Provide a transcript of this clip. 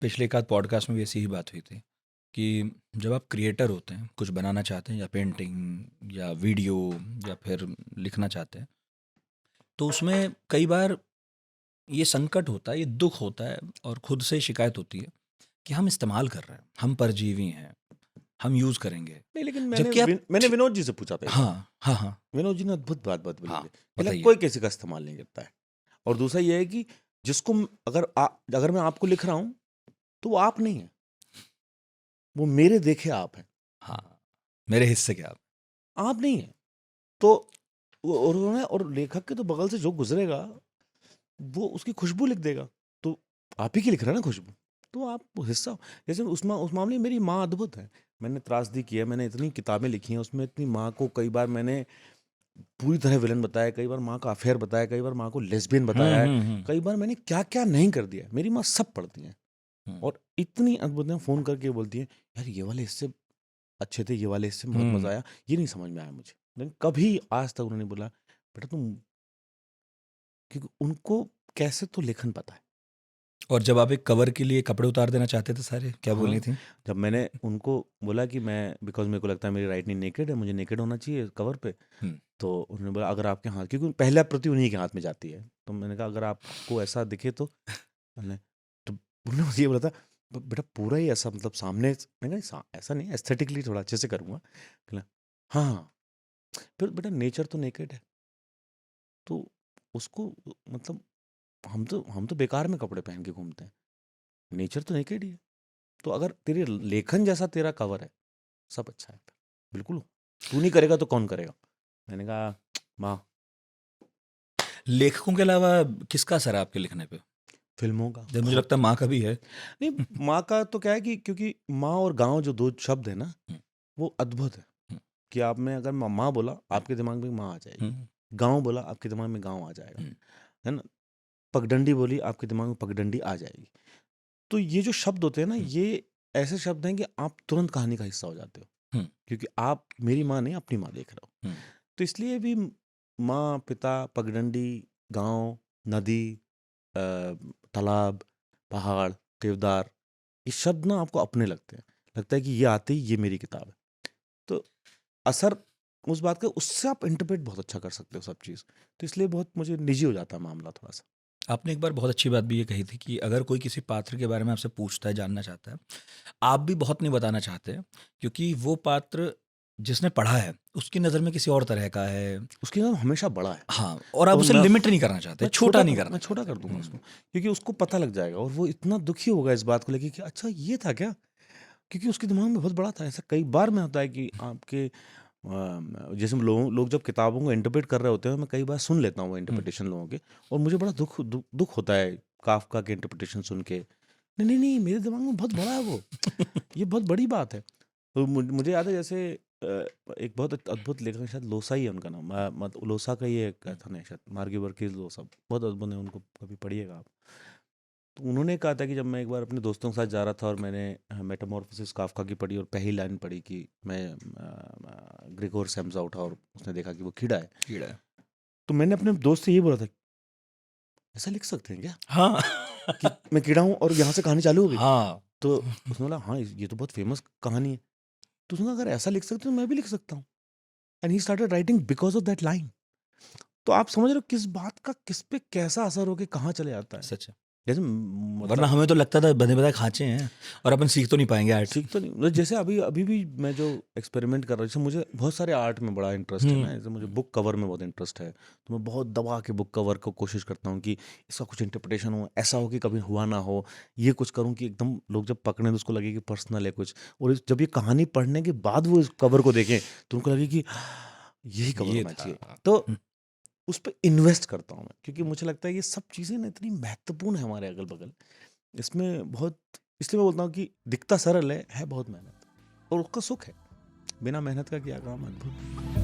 पिछले एक आध पॉडकास्ट में भी ऐसी ही बात हुई थी कि जब आप क्रिएटर होते हैं, कुछ बनाना चाहते हैं या पेंटिंग या वीडियो या फिर लिखना चाहते हैं, तो उसमें कई बार ये संकट होता है, ये दुख होता है और खुद से शिकायत होती है कि हम इस्तेमाल कर रहे हैं, हम परजीवी हैं, हम यूज़ करेंगे। नहीं, लेकिन जबकि आप मैंने ठी विनोद जी से पूछा था एक बार। हाँ, हाँ, हाँ, विनोद जी ने अद्भुत बात बोली हाँ, थी। पहले बताइए। कोई किसी का इस्तेमाल नहीं करता है। और दूसरा ये है कि जिसको अगर मैं आपको लिख रहा हूँ, तो वो आप नहीं है। वो मेरे देखे आप हैं। हाँ, मेरे हिस्से क्या आप? आप नहीं है। तो और लेखक के तो बगल से जो गुज़रेगा, वो उसकी खुशबू लिख देगा। तो आप ही की लिख रहा है ना खुशबू। तो आप वो हिस्सा हो। जैसे उस मामले में मेरी माँ अद्भुत है। मैंने त्रासदी की है, मैंने इतनी किताबें लिखी हैं, उसमें इतनी माँ को कई बार मैंने पूरी तरह विलन बताया, कई बार माँ का अफेयर बताया, कई बार माँ को लेस्बियन हुँ, बताया है, हुँ, हुँ, कई बार मैंने क्या-क्या नहीं कर दिया है। मेरी माँ सब पढ़ती हैं हुँ, और इतनी अद्भुत हैं, फ़ोन करके बोलती हैं, "यार ये वाले हिस्से अच्छे थे, ये वाले हिस्से में बहुत मज़ा हुँ। आया, ये नहीं समझ में आया मुझे।" लेकिन कभी आज तक उन्होंने बोला, "बेटा तुम" क्योंकि उनको कैसे तो लेखन पता है। और जब आप एक कवर के लिए कपड़े उतार देना चाहते थे सारे, क्या बोली हाँ, थी? जब मैंने उनको बोला कि मैं बिकॉज़ मेरे को लगता है मेरी राइटिंग नेकेड है, मुझे नेकेड होना चाहिए कवर पे, हुँ, तो उन्होंने बोला अगर आपके हाथ क्योंकि पहला प्रति उन्हीं के हाथ में जाती है। तो मैंने कहा अगर आपको ऐसा दिखे तो मैंने तो उन्होंने मुझे ये बोला था बेटा पूरा ही ऐसा मतलब सामने मैंने कहा ऐसा नहीं एस्थेटिकली थोड़ा अच्छे से करूँगा। कहला हाँ, हाँ। फिर बेटा नेचर तो नेकेड है। तो उसको मतलब हम तो बेकार में कपड़े पहन के घूमते हैं। नेचर तो नेकेड ही है। तो अगर तेरे लेखन जैसा तेरा कवर है, सब अच्छा है फिर। बिल्कुल, तू नहीं करेगा तो कौन करेगा? मैंने कहा माँ, लेखकों के अलावा किसका असर है आपके लिखने पे? फ़िल्मों का जब मुझे बहुत। लगता है माँ का भी है। नहीं, माँ का तो क्या है कि क्योंकि माँ और गाँव जो 2 शब्द है ना, हुँ, वो अद्भुत है। हुँ, कि आप में अगर माँ बोला, हुँ, आपके दिमाग में माँ आ हुँ, जाएगी। गाँव बोला, आपके दिमाग में गाँव आ जाएगा, हुँ, है ना? पगडंडी बोली, आपके दिमाग में पगडंडी आ जाएगी। तो ये जो शब्द होते हैं ना, हुँ, ये ऐसे शब्द हैं कि आप तुरंत कहानी का हिस्सा हो जाते हो। हुँ, क्योंकि आप मेरी माँ नहीं, अपनी माँ देख रहे हो। हुँ, तो इसलिए भी माँ, पिता, पगडंडी, गाँव, नदी अ, तालाब, पहाड़, देवदार, ये शब्द ना आपको अपने लगते हैं। लगता है कि ये आते ही ये मेरी किताब है। तो असर उस बात का उससे आप इंटरप्रेट बहुत अच्छा कर सकते हो सब चीज़। तो इसलिए बहुत मुझे निजी हो जाता है मामला थोड़ा-सा। आपने एक बार बहुत अच्छी बात भी ये कही थी कि अगर कोई किसी पात्र के बारे में आपसे पूछता है, जानना चाहता है, आप भी बहुत नहीं बताना चाहते हैं, क्योंकि वो पात्र जिसने पढ़ा है, उसकी नज़र में किसी और तरह का है। उसकी नाम हमेशा बड़ा है। हाँ, और आप तो उसे लिमिट नहीं करना चाहते, छोटा नहीं करना मैं छोटा चाहते। कर दूँगा उसको। क्योंकि उसको पता लग जाएगा और वो इतना दुखी होगा इस बात को लेके कि अच्छा ये था क्या? क्योंकि उसके दिमाग में बहुत बड़ा था। ऐसा कई बार में होता है कि आपके जैसे लोग जब किताबों को इंटरप्रेट कर रहे होते हैं, मैं कई बार सुन लेता हूँ वो हुँ, इंटरप्रिटेशन लोगों के और मुझे बड़ा दुःख होता है काफ़्का के इंटरप्रिटेशन सुन के। नहीं, नहीं, नहीं, मेरे दिमाग में बहुत बड़ा है वो। ये बहुत बड़ी बात है। तो मुझे याद है जैसे एक बहुत अद्भुत लेखक शायद लोसा ही है उनका नाम। लोसा का ही एक कथन है शायद मार्गी वर्गीस लोसा। बहुत अद्भुत है, उनको कभी पढ़िएगा आप। तो उन्होंने कहा था कि जब मैं एक बार अपने दोस्तों के साथ जा रहा था और मैंने मेटामॉर्फोसिस काफ्का की पढ़ी और पहली लाइन पढ़ी कि मैं ग्रेगोर सैम्सा उठा और उसने देखा कि वो कीड़ा है। कीड़ा है। तो मैंने अपने दोस्त से ये बोला था, ऐसा लिख सकते हैं क्या? हाँ। कि मैं कीड़ा हूँ और यहाँ से कहानी चालू हो गई? हाँ। तो उसने बोला हाँ, ये तो बहुत फेमस कहानी है। तो उसने कहा अगर ऐसा लिख सकते हो तो मैं भी लिख सकता हूँ। And he started writing because of that line. तो आप समझ रहे हो किस बात का किस पे कैसा असर हो के कहाँ चले जाता है। सच है। जैसे वरना मतलब हमें तो लगता था बंधे-बनाए खाँचे हैं और अपन सीख तो नहीं पाएँगे आर्ट। सीख तो नहीं मतलब जैसे अभी अभी भी मैं जो एक्सपेरिमेंट कर रहा हूँ, जैसे मुझे बहुत सारे आर्ट में बड़ा इंटरेस्ट है हुँ, ना, जैसे मुझे हुँ, बुक कवर में बहुत इंटरेस्ट है, तो मैं बहुत दबा के बुक कवर को कोशिश करता हूँ कि इसका कुछ इंटरप्रिटेशन हो, ऐसा हो कि कभी हुआ ना हो, ये कुछ करूँ कि एकदम लोग जब पकड़ें तो उसको लगे कि पर्सनल है कुछ, और जब ये कहानी पढ़ने के बाद वो इस कवर को देखें तो उनको लगे कि यही कवर ये होना था। चाहिए। तो हुँ, उस पे इन्वेस्ट करता हूँ मैं, क्योंकि मुझे लगता है ये सब चीज़ें ना इतनी महत्वपूर्ण है हमारे अगल-बगल। इसमें बहुत इसलिए मैं बोलता हूँ कि दिखता सरल है बहुत मेहनत और उसका सुख है। बिना मेहनत का क्या काम, अद्भुत।